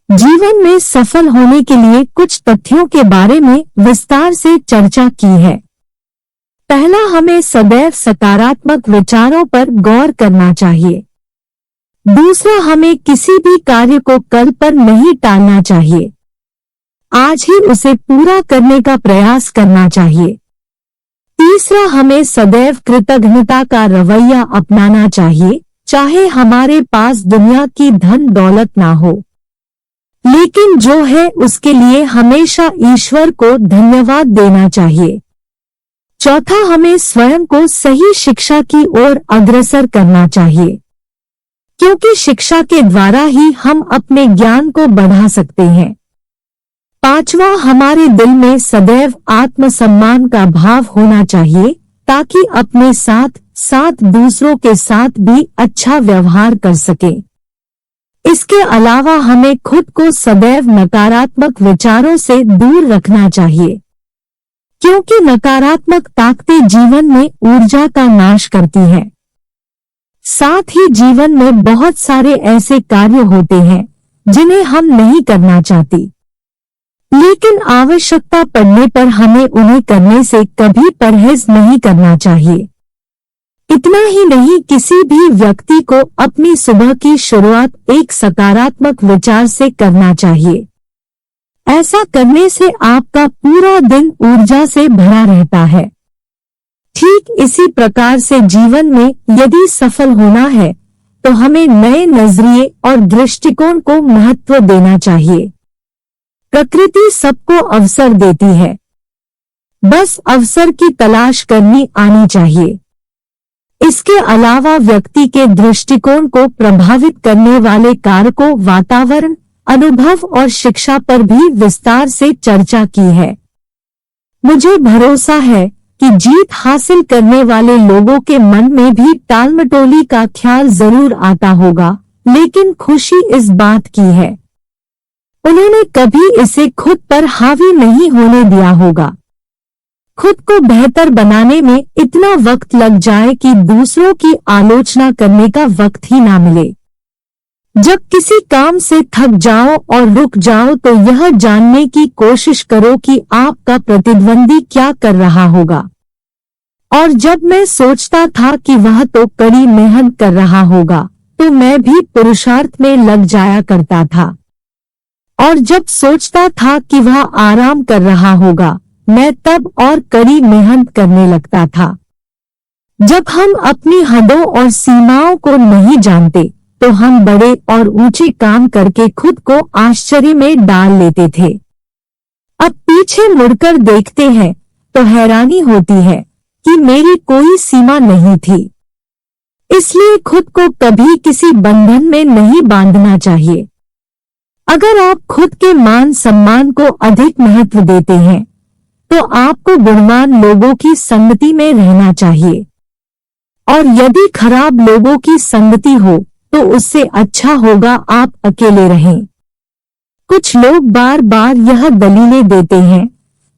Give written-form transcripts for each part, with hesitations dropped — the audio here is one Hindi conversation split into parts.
जीवन में सफल होने के लिए कुछ तथ्यों के बारे में विस्तार से चर्चा की है। पहला, हमें सदैव सकारात्मक विचारों पर गौर करना चाहिए। दूसरा, हमें किसी भी कार्य को कल पर नहीं टालना चाहिए, आज ही उसे पूरा करने का प्रयास करना चाहिए। तीसरा, हमें सदैव कृतज्ञता का रवैया अपनाना चाहिए, चाहे हमारे पास दुनिया की धन दौलत ना हो, लेकिन जो है उसके लिए हमेशा ईश्वर को धन्यवाद देना चाहिए। चौथा, हमें स्वयं को सही शिक्षा की ओर अग्रसर करना चाहिए, क्योंकि शिक्षा के द्वारा ही हम अपने ज्ञान को बढ़ा सकते हैं। पांचवा, हमारे दिल में सदैव आत्मसम्मान का भाव होना चाहिए, ताकि अपने साथ साथ दूसरों के साथ भी अच्छा व्यवहार कर सके। इसके अलावा हमें खुद को सदैव नकारात्मक विचारों से दूर रखना चाहिए, क्योंकि नकारात्मक ताकतें जीवन में ऊर्जा का नाश करती हैं। साथ ही जीवन में बहुत सारे ऐसे कार्य होते हैं जिन्हें हम नहीं करना चाहते, लेकिन आवश्यकता पड़ने पर हमें उन्हें करने से कभी परहेज नहीं करना चाहिए। इतना ही नहीं, किसी भी व्यक्ति को अपनी सुबह की शुरुआत एक सकारात्मक विचार से करना चाहिए। ऐसा करने से आपका पूरा दिन ऊर्जा से भरा रहता है। ठीक इसी प्रकार से जीवन में यदि सफल होना है तो हमें नए नजरिए और दृष्टिकोण को महत्व देना चाहिए। प्रकृति सबको अवसर देती है, बस अवसर की तलाश करनी आनी चाहिए। इसके अलावा व्यक्ति के दृष्टिकोण को प्रभावित करने वाले कारकों, वातावरण, अनुभव और शिक्षा पर भी विस्तार से चर्चा की है। मुझे भरोसा है कि जीत हासिल करने वाले लोगों के मन में भी टालमटोली का ख्याल जरूर आता होगा, लेकिन खुशी इस बात की है उन्होंने कभी इसे खुद पर हावी नहीं होने दिया होगा। खुद को बेहतर बनाने में इतना वक्त लग जाए कि दूसरों की आलोचना करने का वक्त ही ना मिले। जब किसी काम से थक जाओ और रुक जाओ तो यह जानने की कोशिश करो कि आपका प्रतिद्वंदी क्या कर रहा होगा। और जब मैं सोचता था कि वह तो कड़ी मेहनत कर रहा होगा, तो मैं भी पुरुषार्थ में लग जाया करता था। और जब सोचता था कि वह आराम कर रहा होगा, मैं तब और कड़ी मेहनत करने लगता था। जब हम अपनी हदों और सीमाओं को नहीं जानते तो हम बड़े और ऊंचे काम करके खुद को आश्चर्य में डाल लेते थे। अब पीछे मुड़कर देखते हैं तो हैरानी होती है कि मेरी कोई सीमा नहीं थी। इसलिए खुद को कभी किसी बंधन में नहीं बांधना चाहिए। अगर आप खुद के मान सम्मान को अधिक महत्व देते हैं तो आपको गुणवान लोगों की संगति में रहना चाहिए, और यदि खराब लोगों की संगति हो तो उससे अच्छा होगा आप अकेले रहें। कुछ लोग बार बार यह दलीलें देते हैं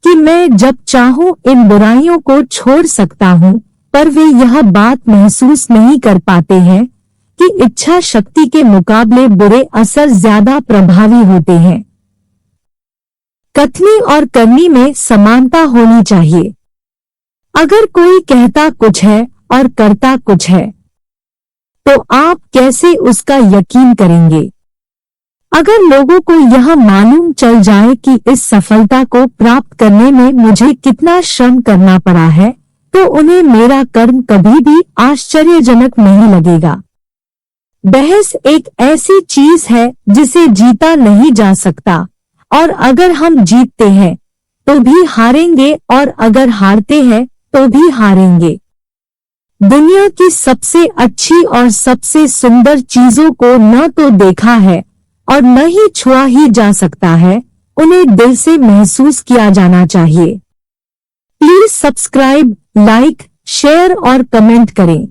कि मैं जब चाहूं इन बुराइयों को छोड़ सकता हूं, पर वे यह बात महसूस नहीं कर पाते हैं कि इच्छा शक्ति के मुकाबले बुरे असर ज्यादा प्रभावी होते हैं। कथनी और करनी में समानता होनी चाहिए। अगर कोई कहता कुछ है और करता कुछ है तो आप कैसे उसका यकीन करेंगे? अगर लोगों को यह मालूम चल जाए कि इस सफलता को प्राप्त करने में मुझे कितना श्रम करना पड़ा है, तो उन्हें मेरा कर्म कभी भी आश्चर्यजनक नहीं लगेगा। बहस एक ऐसी चीज है जिसे जीता नहीं जा सकता, और अगर हम जीतते हैं तो भी हारेंगे और अगर हारते हैं तो भी हारेंगे। दुनिया की सबसे अच्छी और सबसे सुंदर चीजों को न तो देखा है और न ही छुआ ही जा सकता है, उन्हें दिल से महसूस किया जाना चाहिए। प्लीज सब्सक्राइब, लाइक, शेयर और कमेंट करें।